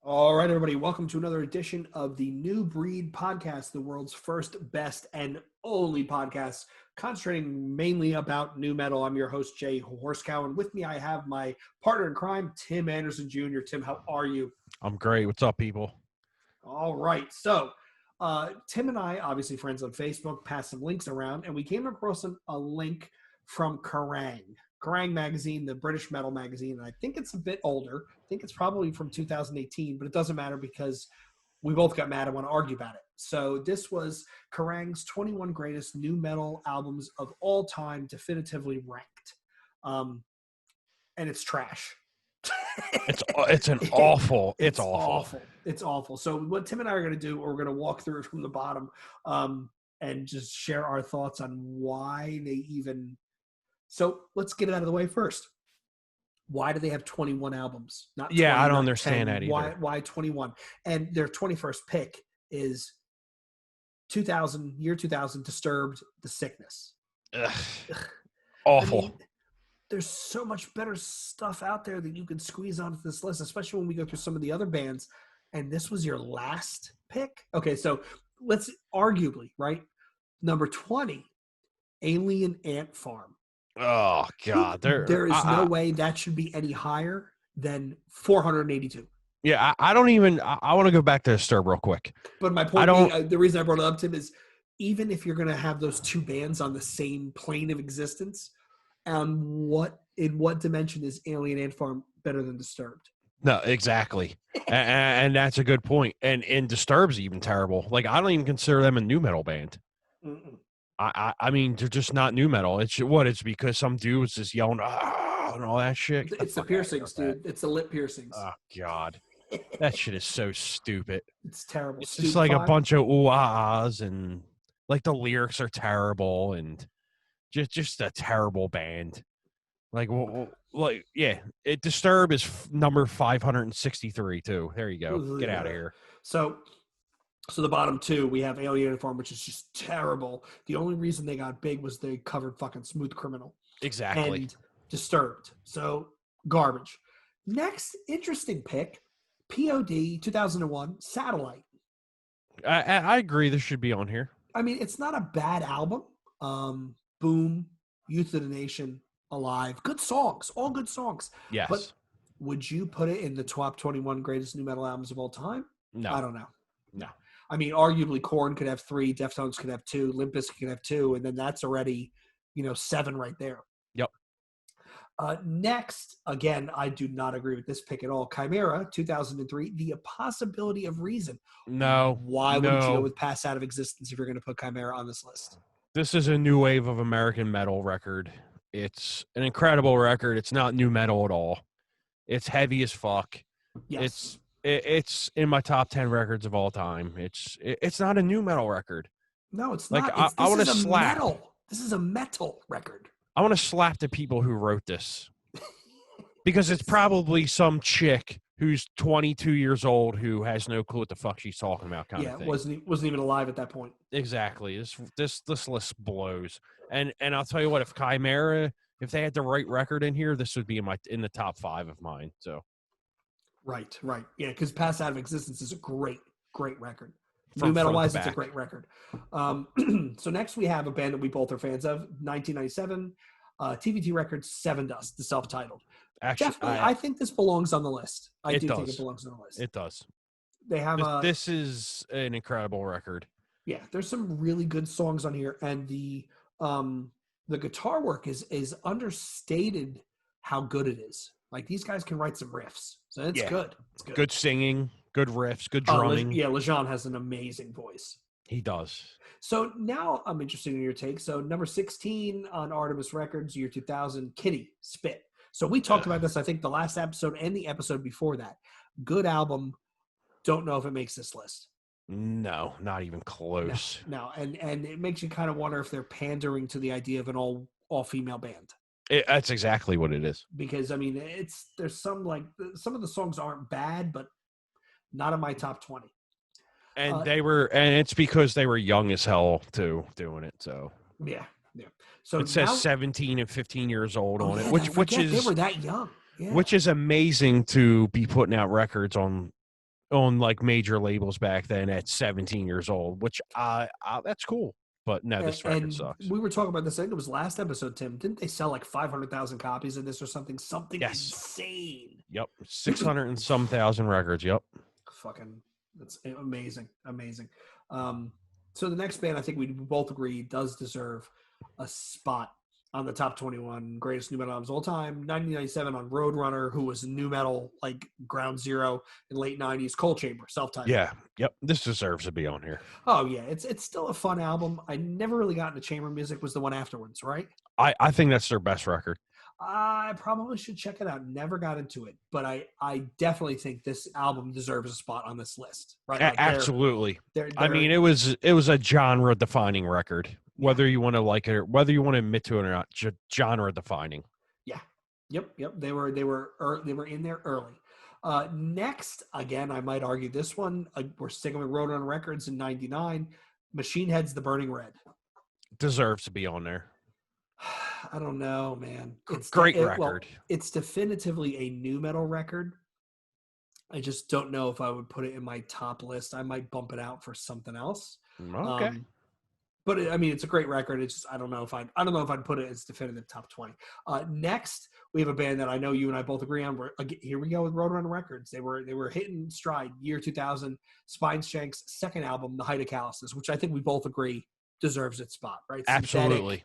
All right, everybody, welcome to another edition of the New Breed Podcast, the world's first, best, and only podcast concentrating mainly about new metal. I'm your host, Jay Horskow, and with me I have my partner in crime, Tim Anderson Jr. Tim, how are you? I'm great. What's up, people? All right, so Tim and I, obviously friends on Facebook, passed some links around, and we came across a link from Kerrang magazine, the British metal magazine, and I think it's a bit older. I think it's probably from 2018, but it doesn't matter because we both got mad and want to argue about it. So this was Kerrang's 21 greatest new metal albums of all time, definitively ranked. And it's trash. It's awful. It's awful. It's awful. So what Tim and I are going to do, we're going to walk through it from the bottom and just share our thoughts on why they even. So let's get it out of the way first. Why do they have 21 albums? Not 20, I don't not understand 10. that either. Why 21? And their 21st pick is 2000, year 2000, Disturbed, The Sickness. Ugh. Awful. I mean, there's so much better stuff out there that you can squeeze onto this list, especially when we go through some of the other bands. And this was your last pick? Okay, so let's arguably, right? Number 20, Alien Ant Farm. Oh, God. There is no way that should be any higher than 482. Yeah, I don't even – I want to go back to Disturb real quick. But my point being, the reason I brought it up, Tim, is even if you're going to have those two bands on the same plane of existence, in what dimension is Alien Ant Farm better than Disturbed? No, exactly. and that's a good point. And Disturbed's even terrible. Like, I don't even consider them a new metal band. Mm-mm. I mean, they're just not new metal. It's because some dude was just yelling, and all that shit. It's the piercings, dude. It's the lip piercings. Oh, God. That shit is so stupid. It's terrible. It's just like a bunch of ooh-ahs, and like the lyrics are terrible, and just a terrible band. Disturb is number 563 too. There you go. Get out of here. So the bottom two, we have Alien Ant Farm, which is just terrible. The only reason they got big was they covered fucking Smooth Criminal. Exactly. And Disturbed. So garbage. Next interesting pick, POD 2001, Satellite. I agree. This should be on here. I mean, it's not a bad album. Boom, Youth of the Nation, Alive. Good songs. All good songs. Yes. But would you put it in the top 21 greatest new metal albums of all time? No. I don't know. No. I mean, arguably, Korn could have 3, Deftones could have 2, Limp Bizkit could have 2, and then that's already, 7 right there. Yep. Next, again, I do not agree with this pick at all. Chimera, 2003, The Possibility of Reason. No. Why wouldn't you go with Pass Out of Existence if you're going to put Chimera on this list? This is a new wave of American metal record. It's an incredible record. It's not new metal at all. It's heavy as fuck. Yes. It's in my top 10 records of all time. It's not a new metal record. No, it's like, not. I want to slap. This is a metal record. I want to slap the people who wrote this. Because it's probably some chick who's 22 years old who has no clue what the fuck she's talking about kind of thing. wasn't even alive at that point. Exactly. This list blows. And I'll tell you what, if Chimera, if they had the right record in here, this would be in the top 5 of mine. So Right. Yeah, because Pass Out of Existence is a great record. From New metal-wise, front it's to a great record. So next we have a band that we both are fans of, 1997, TVT Records, Seven Dust, the self-titled. Actually, Definitely, I think this belongs on the list. I do does. think it belongs on the list. It does. They have this is an incredible record. Yeah, there's some really good songs on here, and the guitar work is understated how good it is. Like, these guys can write some riffs, so it's good. It's good. Good singing, good riffs, good drumming. Lejean has an amazing voice. He does. So now I'm interested in your take. So number 16 on Artemis Records, year 2000, Kitty, Spit. So we talked about this, I think, the last episode and the episode before that. Good album. Don't know if it makes this list. No, not even close. No. And it makes you kind of wonder if they're pandering to the idea of an all-female band. That's exactly what it is. Because, I mean, there's some of the songs aren't bad, but not in my top 20. And and it's because they were young as hell too doing it. So yeah. So it says 17 and 15 years old on it, which is they were that young. Yeah. Which is amazing to be putting out records on on like major labels back then at 17 years old, which that's cool. But no, this record And sucks. we were talking about this. I think it was last episode, Tim. Didn't they sell like 500,000 copies of this or something? Something Yes. insane. Yep. 600 and some thousand records. Yep. Fucking, that's amazing. Amazing. So the next band, I think we both agree, does deserve a spot on the top 21 greatest new metal albums of all time. 1997 on Roadrunner, who was new metal, like ground zero in late 90s. Coal Chamber, self-titled. Yeah. Yep. This deserves to be on here. Oh, yeah. It's still a fun album. I never really got into chamber music, was the one afterwards, right? I think that's their best record. I probably should check it out. Never got into it, but I definitely think this album deserves a spot on this list. Right? Like Absolutely. They're, I mean, it was a genre defining record, whether you want to like it or whether you want to admit to it or not. Genre defining. Yeah. Yep. They were in there early. Next, again, I might argue this one. We're sticking with Roadrunner Records in '99. Machine Head's The Burning Red Deserves to be on there. I don't know, man. It's great record. Well, it's definitively a new metal record. I just don't know if I would put it in my top list. I might bump it out for something else. Okay. But I mean, it's a great record. It's just I don't know if I'd put it as definitive top 20. Next, we have a band that I know you and I both agree on. Here we go with Roadrunner Records. They were hitting stride. Year 2000, Spineshank's second album, The Height of Callousness, which I think we both agree deserves its spot. Right? Absolutely.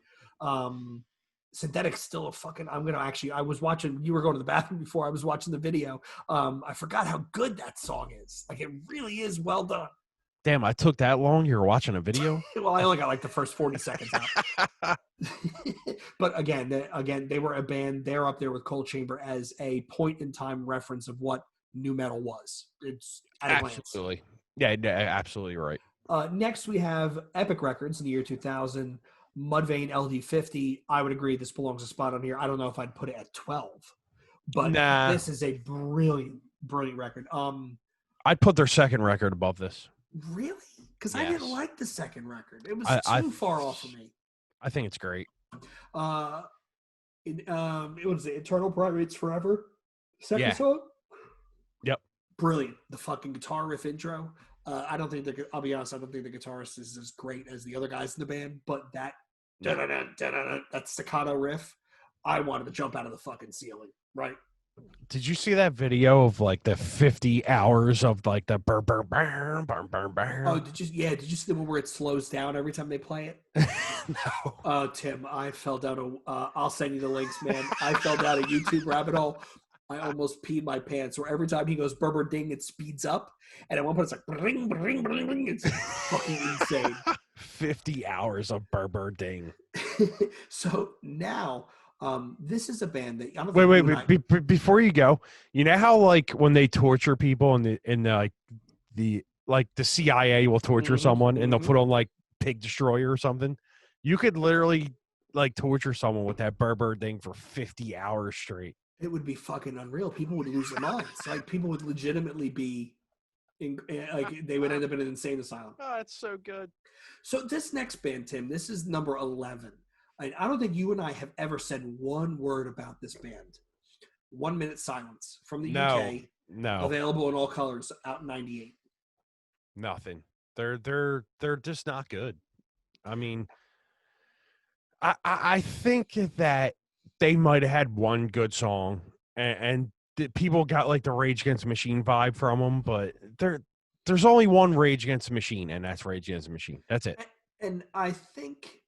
Synthetic's still a fucking. I was watching. You were going to the bathroom before. I was watching the video. I forgot how good that song is. Like it really is well done. Damn, I took that long. You were watching a video? Well, I only got like the first 40 seconds out. But again, they were a band. They're up there with Coal Chamber as a point in time reference of what new metal was. It's at absolutely. Yeah, absolutely right. Next, we have Epic Records in the year 2000. Mudvayne LD50. I would agree this belongs a spot on here. I don't know if I'd put it at 12, but this is a brilliant record. I'd put their second record above this. Really? Because I didn't like the second record. It was too far off for me. I think it's great. It was Eternal Primates Forever. Second song. Yep. Brilliant. The fucking guitar riff intro. I don't think I'll be honest. I don't think the guitarist is as great as the other guys in the band, but that that staccato riff, I wanted to jump out of the fucking ceiling. Right. Did you see that video of like the 50 hours of like the burr burr burr burr burr burr? Oh, did you see the one where it slows down every time they play it? No. Tim, I fell down I'll send you the links, man. I fell down a YouTube rabbit hole. I almost peed my pants. Where every time he goes burr ding, it speeds up, and at one point it's like ring ring ring ring. It's fucking insane. 50 hours of burr ding. So now, this is a band that I don't wait. Before you go, you know how like when they torture people in the CIA will torture someone and they'll put on like Pig Destroyer or something. You could literally like torture someone with that burr ding for 50 hours straight. It would be fucking unreal. People would lose their minds. Like people would legitimately be, like they would end up in an insane asylum. Oh, it's so good. So this next band, Tim, this is number 11. I don't think you and I have ever said one word about this band. 1 Minute Silence from the UK. No. Available in all colors. Out in '98. Nothing. They're just not good. I mean, I think that they might have had one good song, and people got like the Rage Against the Machine vibe from them, but there's only one Rage Against the Machine, and that's Rage Against the Machine. That's it. And I think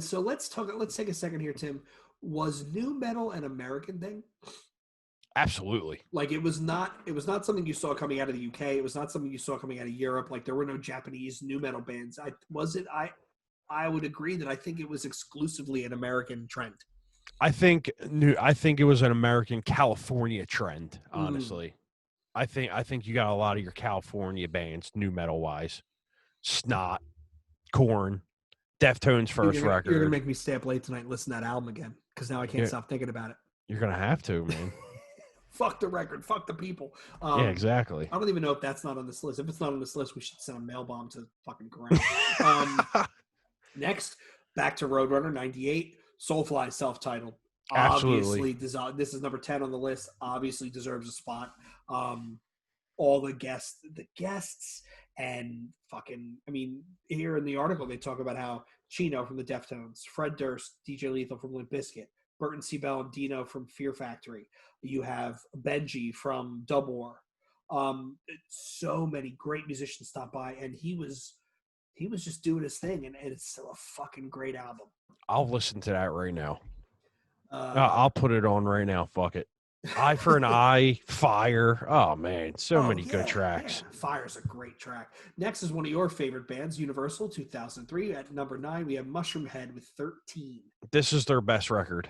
so. Let's take a second here, Tim. Was new metal an American thing? Absolutely. Like it was not something you saw coming out of the UK. It was not something you saw coming out of Europe. Like there were no Japanese new metal bands. I would agree that I think it was exclusively an American trend. I think it was an American California trend, honestly. I think you got a lot of your California bands, new metal wise. Snot, Korn, Deftones' first record. You're gonna make me stay up late tonight and listen to that album again, because now I can't stop thinking about it. You're gonna have to, man. Fuck the record. Fuck the people. Yeah, exactly. I don't even know if that's not on this list. If it's not on this list, we should send a mail bomb to fucking Kerrang. Next, back to Roadrunner '98. Soulfly, self-titled. Absolutely. Obviously, this is number 10 on the list. Obviously deserves a spot. all the guests, and fucking. I mean, here in the article they talk about how Chino from the Deftones, Fred Durst, DJ Lethal from Limp Bizkit, Burton C. Bell and Dino from Fear Factory. You have Benji from Dub War. So many great musicians stopped by, and he was just doing his thing, and it's still a fucking great album. I'll listen to that right now. I'll put it on right now. Fuck it. Eye for an Eye, Fire. Oh man, so many good tracks. Yeah. Fire's a great track. Next is one of your favorite bands, Universal, 2003. At number 9, we have Mushroom Head with 13. This is their best record.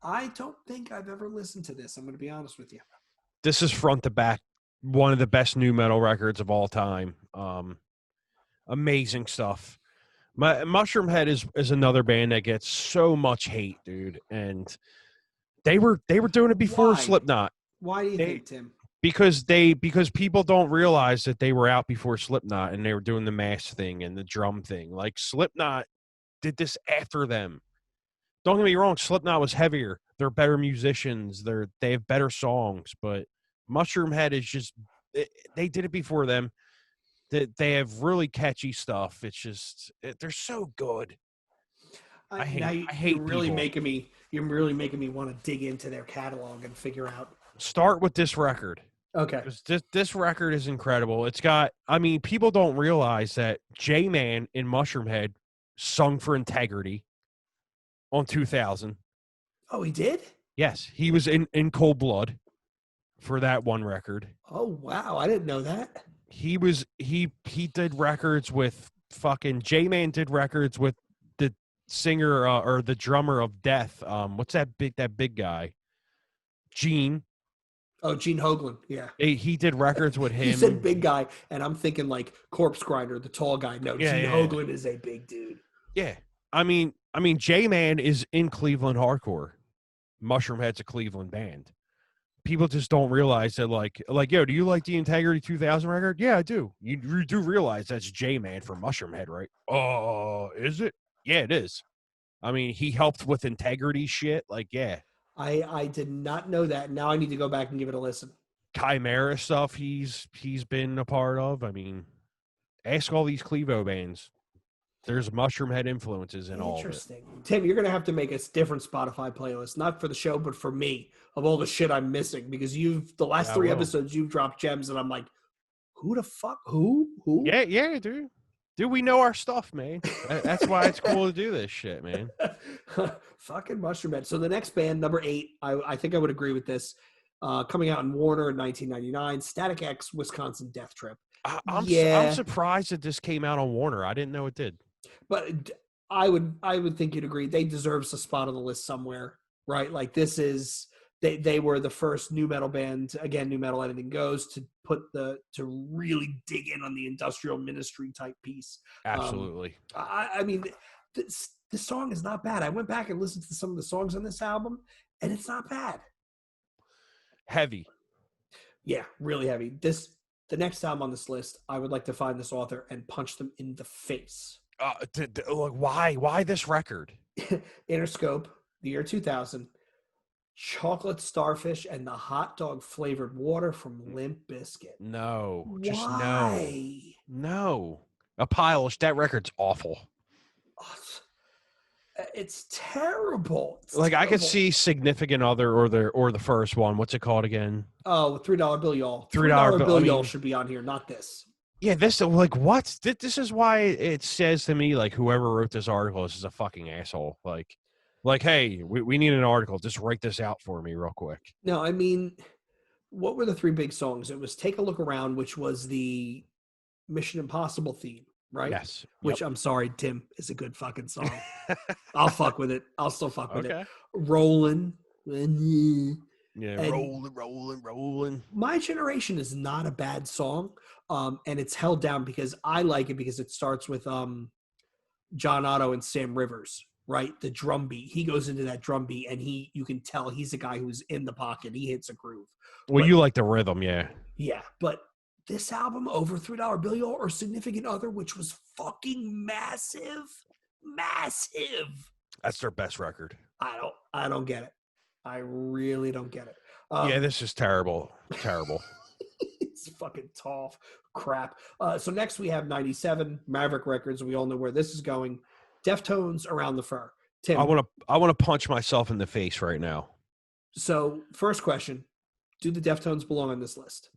I don't think I've ever listened to this. I'm going to be honest with you. This is front to back one of the best new metal records of all time. Amazing stuff. Mushroom Head is another band that gets so much hate, dude, and they were doing it before Slipknot. Why do you think, Tim? Because people don't realize that they were out before Slipknot and they were doing the mask thing and the drum thing. Like Slipknot did this after them. Don't get me wrong, Slipknot was heavier. They're better musicians. They have better songs, but Mushroom Head is just they did it before them. They have really catchy stuff. It's just they're so good. I hate you're really making me want to dig into their catalog and figure out. Start with this record. Okay. This record is incredible. It's got, I mean, people don't realize that J-Man in Mushroom Head sung for Integrity on 2000. Oh, he did? Yes. He was in Cold Blood for that one record. Oh, wow. I didn't know that. He did records with fucking J-Man did records with the singer or the drummer of Death. What's that big guy? Gene. Oh, Gene Hoglan, yeah. He did records with him. You said big guy, and I'm thinking like Corpse Grinder, the tall guy. No, Gene Hoglan is a big dude. Yeah. I mean, J-Man is in Cleveland hardcore. Mushroom Head's a Cleveland band. People just don't realize that, like, yo, do you like the Integrity 2000 record? Yeah, I do. You do realize that's J-Man from Mushroom Head, right? Oh, is it? Yeah, it is. I mean, he helped with Integrity shit. Like, yeah. I did not know that. Now I need to go back and give it a listen. Chimera stuff he's been a part of. I mean, ask all these Clevo bands. There's Mushroom Head influences in all of it. Interesting. Tim, you're going to have to make a different Spotify playlist, not for the show, but for me, of all the shit I'm missing, because the last 3 episodes, you've dropped gems, and I'm like, who the fuck? Who? Yeah, dude. Dude, we know our stuff, man. That's why it's cool to do this shit, man. Fucking Mushroom Head. So the next band, number 8, I think I would agree with this. Coming out in Warner in 1999, Static X, Wisconsin Death Trip. I'm surprised that this came out on Warner. I didn't know it did. But I would think you'd agree. They deserve a spot on the list somewhere, right? Like this is they were the first new metal band. Again, new metal anything goes to really dig in on the Industrial Ministry type piece. Absolutely. I mean, this song is not bad. I went back and listened to some of the songs on this album, and it's not bad. Heavy. Yeah, really heavy. The next album on this list, I would like to find this author and punch them in the face. Why this record? Interscope, the year 2000. Chocolate Starfish and the hot dog flavored water from Limp Bizkit. No. Why? Just no. That record's awful. It's terrible. I could see Significant Other or the first one. What's it called again? Oh, $3 Bill Y'all. $3 Bill Y'all should be on here, not this. Yeah, this what? This is why it says to me like whoever wrote this article is a fucking asshole. Like, hey, we need an article. Just write this out for me real quick. No, I mean, what were the 3 big songs? It was Take a Look Around, which was the Mission Impossible theme, right? Yes. Which I'm sorry, Tim, is a good fucking song. I'll fuck with it. I'll still fuck with it. Rollin'. Yeah, rolling. My Generation is not a bad song, and it's held down because I like it because it starts with John Otto and Sam Rivers, right? The drum beat. He goes into that drum beat, and you can tell he's a guy who's in the pocket. He hits a groove. Well, you like the rhythm, yeah. Yeah, but this album over $3 Bill Y'all or Significant Other, which was fucking massive. That's their best record. I don't get it. I really don't get it. Yeah, this is terrible. It's fucking tall crap. So next we have 97 Maverick Records. We all know where this is going. Deftones, Around the Fur. Tim, I want to punch myself in the face right now. so first question: do the Deftones belong on this list?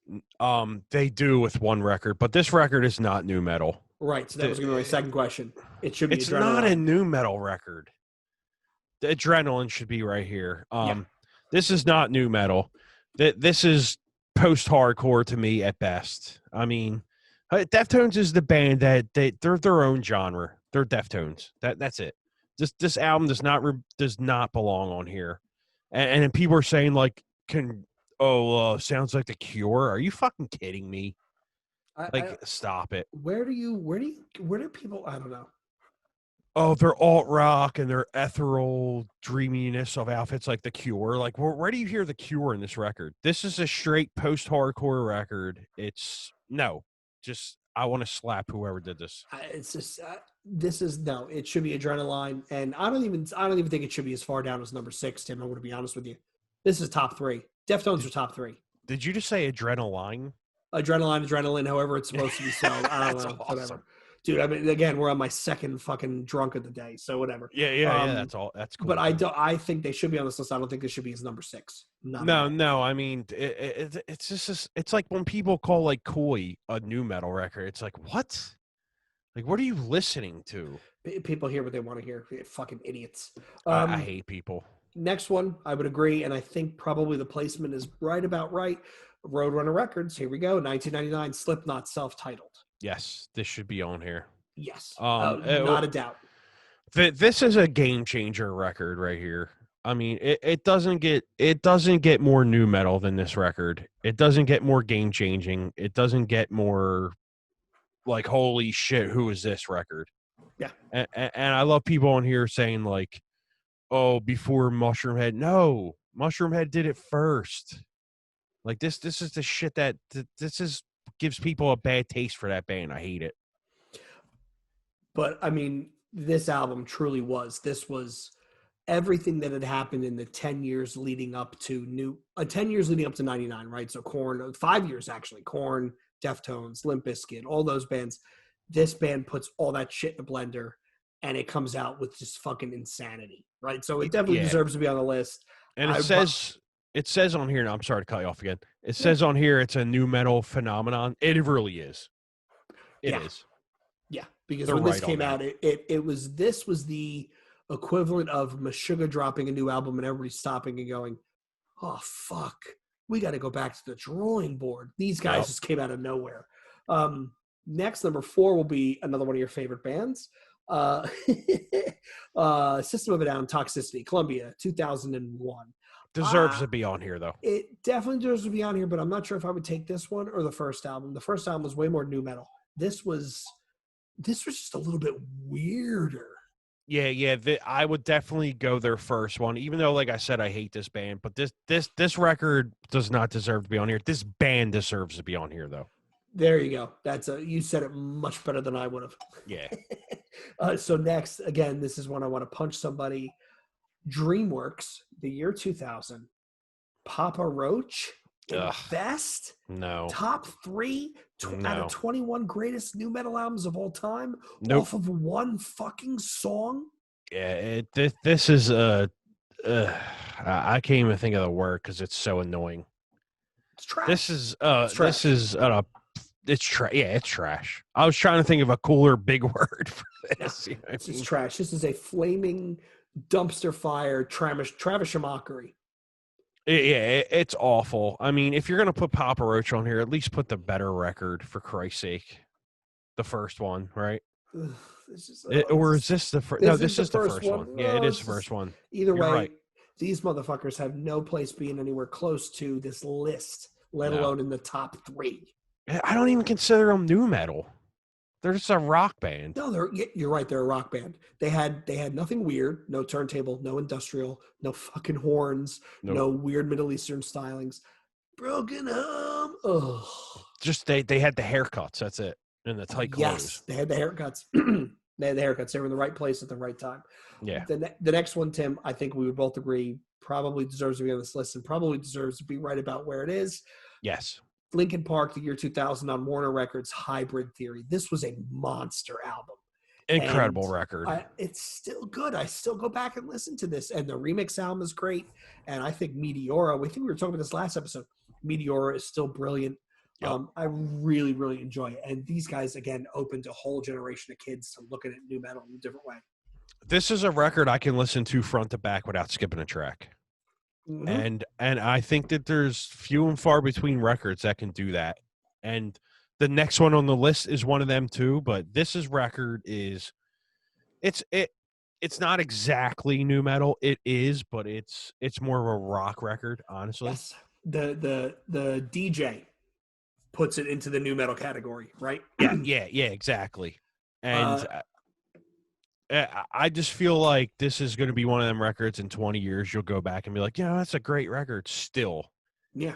They do with one record, but this record is not new metal. Right. So that was going to be my second question. It should be It's Adrenaline. not a new metal record. The Adrenaline should be right here. This is not new metal. This is post-hardcore to me at best. I mean, Deftones is the band that they're their own genre. They're Deftones. That's it. This album does not belong on here. And people are saying like, sounds like The Cure. Are you fucking kidding me? Stop it. Where do people? I don't know. Oh, they're alt rock and they're ethereal dreaminess of outfits like The Cure. Like, where do you hear The Cure in this record? This is a straight post-hardcore record. I want to slap whoever did this. It's just it should be Adrenaline, and I don't even think it should be as far down as number 6, Tim. I'm going to be honest with you. This is top 3. Deftones are top 3. Did you just say Adrenaline? Adrenaline, however it's supposed to be spelled. I don't know. Awesome. Whatever. Dude, I mean, again, we're on my second fucking drunk of the day, so whatever. Yeah, that's all. That's cool. But I think they should be on this list. I don't think this should be as number 6. No. I mean, it's just it's like when people call like Koi a new metal record. It's like, what? Like, what are you listening to? People hear what they want to hear. Fucking idiots. I hate people. Next one, I would agree, and I think probably the placement is right. Roadrunner Records. Here we go. 1999, Slipknot, self-titled. Yes, this should be on here. Yes, not a doubt. This is a game changer record right here. I mean, it doesn't get more new metal than this record. It doesn't get more game changing. It doesn't get more like, holy shit, who is this record? Yeah, and I love people on here saying like, oh, before Mushroomhead. No, Mushroomhead did it first. Like this is the shit that gives people a bad taste for that band. I hate it. But I mean, this album truly was. This was everything that had happened in the 10 years leading up to 99, right? So Korn, 5 years actually. Korn, Deftones, Limp Bizkit, all those bands. This band puts all that shit in a blender, and it comes out with just fucking insanity, right? So it definitely deserves to be on the list. And it says on here, now I'm sorry to cut you off again. It says on here it's a new metal phenomenon. It really is. It is. Yeah, because when this came out, this was the equivalent of Meshuggah dropping a new album and everybody stopping and going, oh, fuck, we got to go back to the drawing board. These guys just came out of nowhere. Next, number 4 will be another one of your favorite bands. System of a Down, Toxicity, Columbia, 2001. Deserves to be on here, though. It definitely deserves to be on here, but I'm not sure if I would take this one or the first album. The first album was way more new metal. This was just a little bit weirder. Yeah. I would definitely go their first one, even though, like I said, I hate this band. But this record does not deserve to be on here. This band deserves to be on here, though. There you go. You said it much better than I would have. Yeah. So next, again, this is one I want to punch somebody. DreamWorks, the year 2000. Papa Roach, best. No. Top 3 out of 21 greatest new metal albums of all time. Nope. Off of one fucking song. Yeah. This is I can't even think of the word because it's so annoying. It's trash. It's trash. Yeah, it's trash. I was trying to think of a cooler big word for this. No, it's trash. This is a flaming dumpster fire Travis mockery. It's awful. I mean, if you're gonna put Papa Roach on here, at least put the better record, for Christ's sake. The first one, right? Is this the first? No, this is the first one. Yeah, it is the first one. Either way, right. These motherfuckers have no place being anywhere close to this list, let alone in the top 3. I don't even consider them new metal. They're just a rock band. No, you're right. They're a rock band. They had nothing weird. No turntable, no industrial, no fucking horns, no weird Middle Eastern stylings. Broken home. Ugh. Just they had the haircuts. That's it. And the tight clothes. Yes, they had the haircuts. They were in the right place at the right time. Yeah. The next one, Tim, I think we would both agree probably deserves to be on this list and probably deserves to be right about where it is. Yes. Linkin Park, the year 2000 on Warner Records, Hybrid Theory. This was a monster album. Incredible And record. It's still good. I still go back and listen to this. And the remix album is great. And I think Meteora, we think we were talking about this last episode, Meteora is still brilliant. Yep. I really, really enjoy it. And these guys, again, opened a whole generation of kids to looking at new metal in a different way. This is a record I can listen to front to back without skipping a track. Mm-hmm. And I think that there's few and far between records that can do that. And the next one on the list is one of them too, but record is it's not exactly new metal. It is, but it's more of a rock record, honestly. Yes. The DJ puts it into the new metal category, right? yeah, exactly. And I just feel like this is going to be one of them records in 20 years. You'll go back and be like, that's a great record still. Yeah.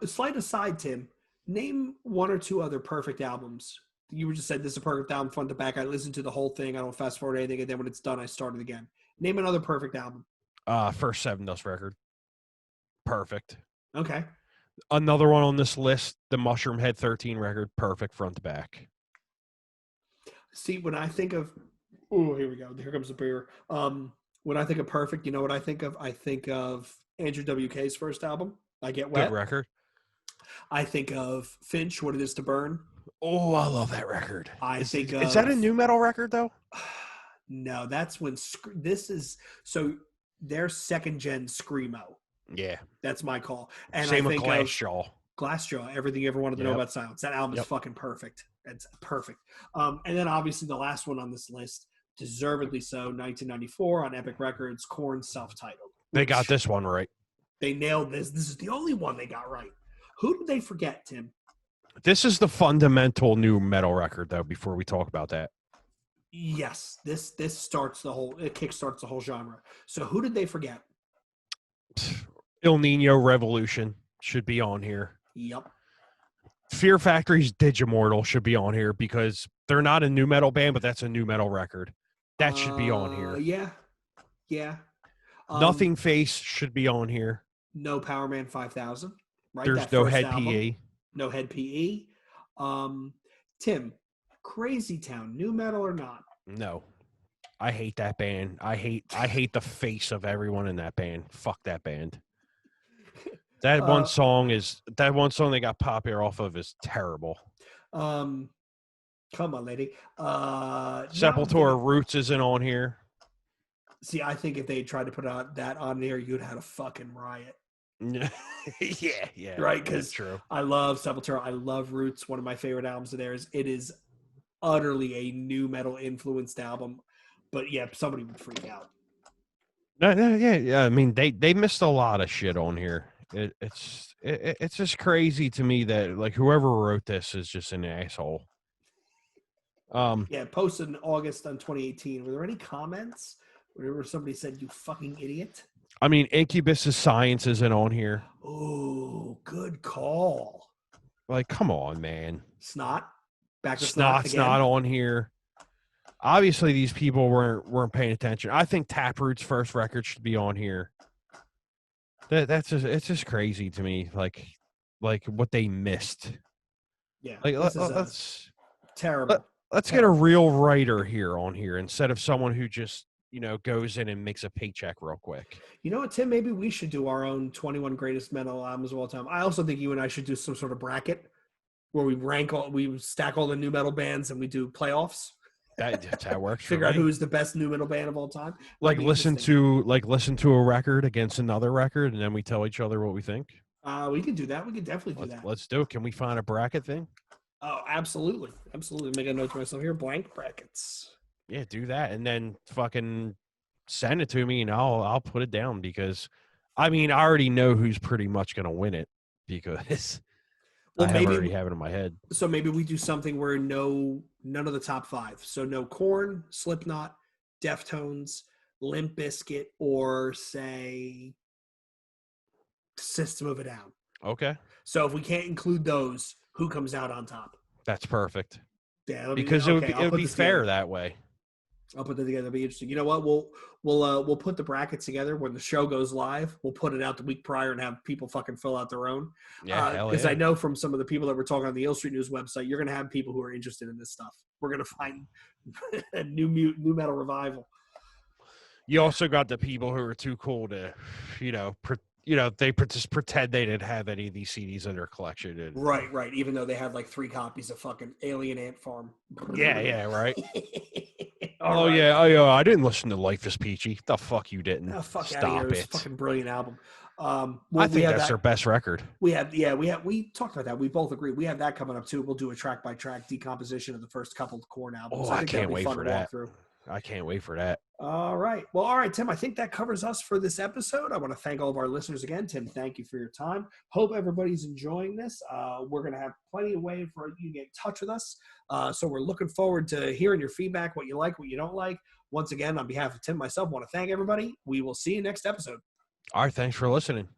Slight aside, Tim, name one or two other perfect albums. You just said this is a perfect album front to back. I listened to the whole thing. I don't fast forward anything. And then when it's done, I start it again. Name another perfect album. First Seven Dust record. Perfect. Okay. Another one on this list, the Mushroom Head 13 record. Perfect front to back. See, when I think of, here we go. Here comes the beer. When I think of perfect, you know what I think of? I think of Andrew WK's first album, I Get Wet. Good record. I think of Finch, What It Is to Burn. Oh, I love that record. Is that a new metal record, though? No, that's when their second gen Screamo. Yeah. That's my call. And Same with Glassjaw. Glassjaw, Everything You Ever Wanted to Know About Silence. That album is fucking perfect. It's perfect. And then obviously the last one on this list, deservedly so, 1994 on Epic Records, Korn, self-titled. They got this one right. They nailed this. This is the only one they got right. Who did they forget, Tim? This is the fundamental new metal record, though, before we talk about that. Yes. This starts it kickstarts the whole genre. So who did they forget? El Nino Revolution should be on here. Yep. Fear Factory's Digimortal should be on here because they're not a new metal band, but that's a new metal record. That should be on here. Yeah. Nothing Face should be on here. No Power Man 5000. Right. There's no Head PE. No Head PE. Tim, Crazy Town, new metal or not? No. I hate that band. I hate the face of everyone in that band. Fuck that band. That one song they got popular off of is terrible. Come on, lady. Sepultura Roots isn't on here. See, I think if they tried to put that on there, you'd have a fucking riot. yeah. Right, because I love Sepultura. I love Roots. One of my favorite albums of theirs. It is utterly a new metal influenced album. But yeah, somebody would freak out. Yeah. I mean, they missed a lot of shit on here. It's just crazy to me that like whoever wrote this is just an asshole. Posted in August on 2018. Were there any comments where somebody said "you fucking idiot"? I mean, Incubus's Science isn't on here. Oh, good call. Like, come on, man. Snot. Back to Snot's not on here. Obviously, these people weren't paying attention. I think Taproot's first record should be on here. It's just crazy to me, like what they missed. Yeah, like let's terrible. Let's get a real writer here on here instead of someone who just goes in and makes a paycheck real quick. You know what, Tim? Maybe we should do our own 21 greatest metal albums of all time. I also think you and I should do some sort of bracket where we stack all the new metal bands and we do playoffs. That's how it works. Figure out who's the best new metal band of all time. Like listen to a record against another record, and then we tell each other what we think. We can do that. We can definitely do that. Let's do it. Can we find a bracket thing? Oh, absolutely. Make a note to myself here. Blank brackets. Yeah, do that, and then fucking send it to me, and I'll put it down because, I mean, I already know who's pretty much gonna win it because I already have it in my head. So maybe we do something where none of the top five. So no Korn, Slipknot, Deftones, Limp Bizkit, or say System of a Down. Okay. So if we can't include those, who comes out on top? That's perfect. Yeah, because it would be fair that way. I'll put that together. It'll be interesting. You know what? We'll put the brackets together when the show goes live. We'll put it out the week prior and have people fucking fill out their own. Yeah, hell Because yeah. I know from some of the people that we're talking on the Ill Street News website, you're going to have people who are interested in this stuff. We're going to find a new metal revival. You also got the people who are too cool to, they just pretend they didn't have any of these CDs in their collection. And, Right. Even though they had like 3 copies of fucking Alien Ant Farm. Yeah, right. Right. Yeah, I didn't listen to Life is Peachy. The fuck you didn't. Oh, fuck Stop out of here. It was it. a fucking brilliant album. I think that's their best record. We talked about that. We both agree. We have that coming up too. We'll do a track by track decomposition of the first couple of Korn albums. Oh, I can't wait for that. I can't wait for that. All right, Tim. I think that covers us for this episode. I want to thank all of our listeners again. Tim, thank you for your time. Hope everybody's enjoying this. We're going to have plenty of way for you to get in touch with us. So we're looking forward to hearing your feedback, what you like, what you don't like. Once again, on behalf of Tim and myself, I want to thank everybody. We will see you next episode. All right. Thanks for listening.